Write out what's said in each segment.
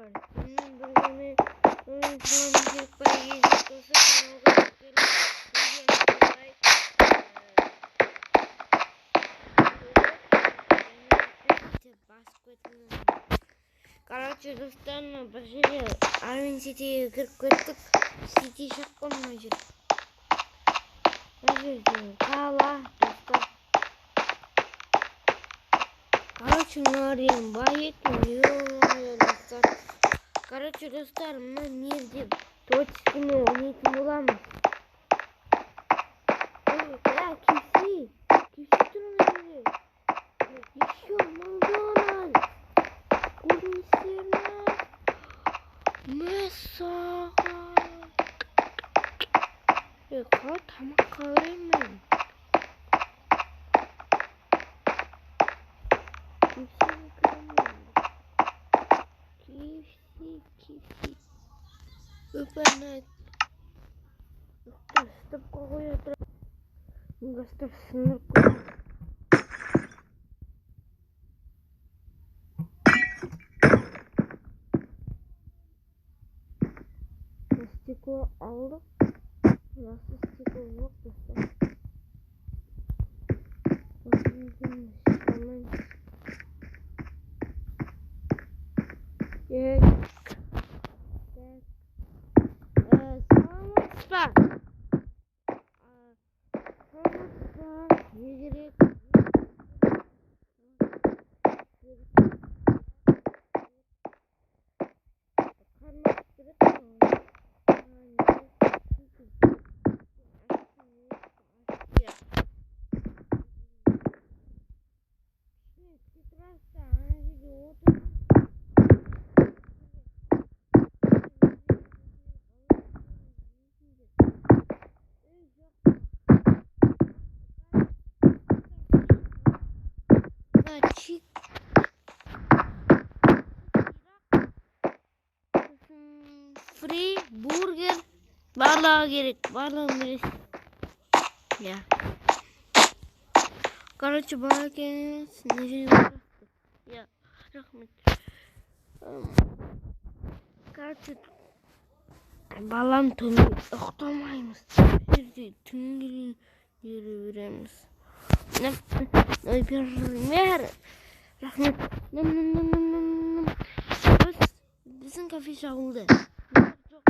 dostlar. Senin bölümü oyuncuların bir para gezdik olsa kanalga beklerim. Короче, достар бір жерде Арвин Ситиге кіріп кеттік. Сити шаққанмай жүр. Бұл жерде қала, достар. Короче, мынарен байетін, достар. Короче, достар, мына мерде точканы ойнайтын боламыз. Кепси тұрмайды. Еще Макдональдс. Көрместеріне. Мәссаға. Қалай тамаққа өремін. Кепсиге кіремін. Кепси. Өпәнәт. Стопқа қоя тұра. Достар, сынып көріп. Стекло алдық. Nasıl стекло жоқ, достар. Free burger барлығы керек, барлығын бересіз. Ya. Короче, бала екеніңіз, не жерге барақтық. Ya, рахмет. Короче, балам түнгі ұқтамаймыз. Жерде түнгі жүре береміз. Например, рахмет. Біздің кафе жабылды. Жоқ,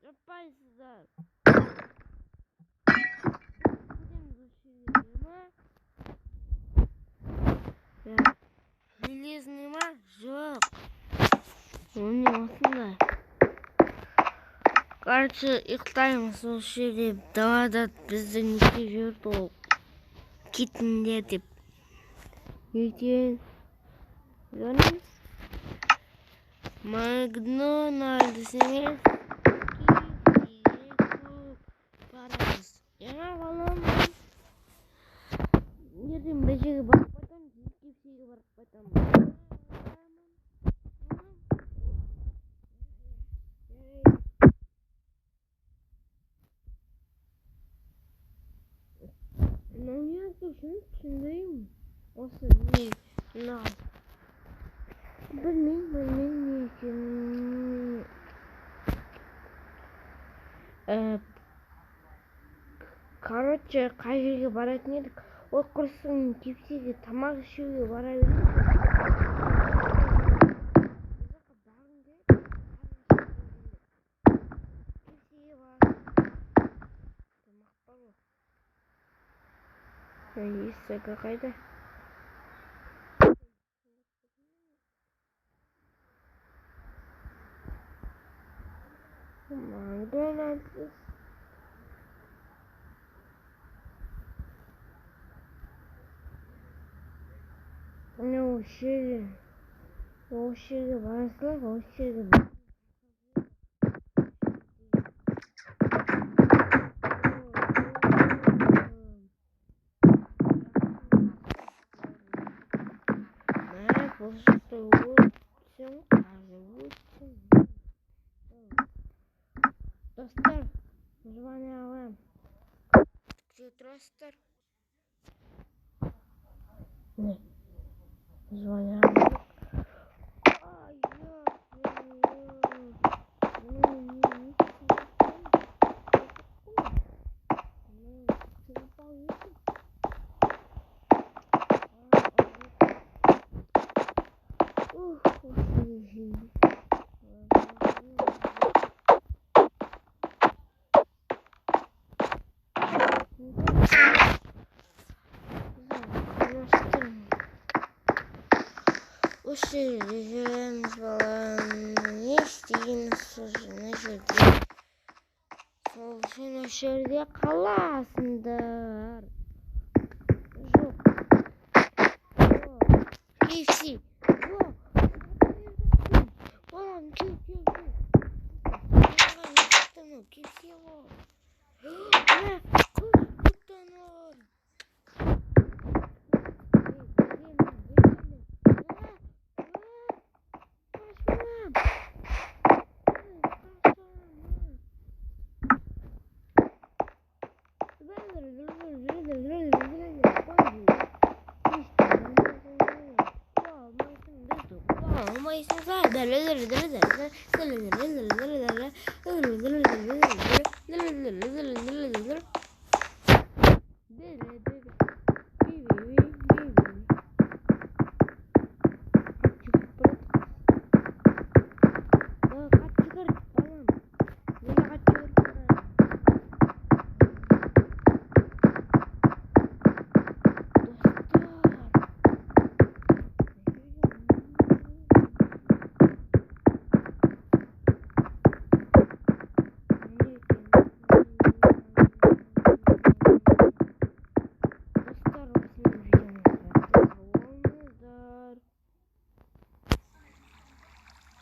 жаппайсыздар. Железный ма? Жоқ. Оны осындай. Короче, ұйықтаймыз осы жерде. Далада бізді неге жүрді ол. Кетіңдер деп. Ертең көріңіз. Макдональдс емес. Барамыз. Жаңа балам. Ертең бір жерге барып қайтамыз. Кепсиге барып қайтамыз. Түсіндеймін. Осы не? Білмеймін екенін. Короче, қай жерге баратын едік? Ой, құрсын кепсиге тамақ ішуге бара берейік. Кепсиге барасың. Тамақ бар ғой. Есігі қайда? Макдональдс. Осы жерге барасыздар, осы жерге барасыздар. Достар, звоня вам. Где трастер? Не. Звоня вам. Екеуміз балам не істейміз мына жерде. Сол үшін осы жерде қаласыңдар. Жоқ. KFC. Балам, кел. KFC ғой. Olmayısın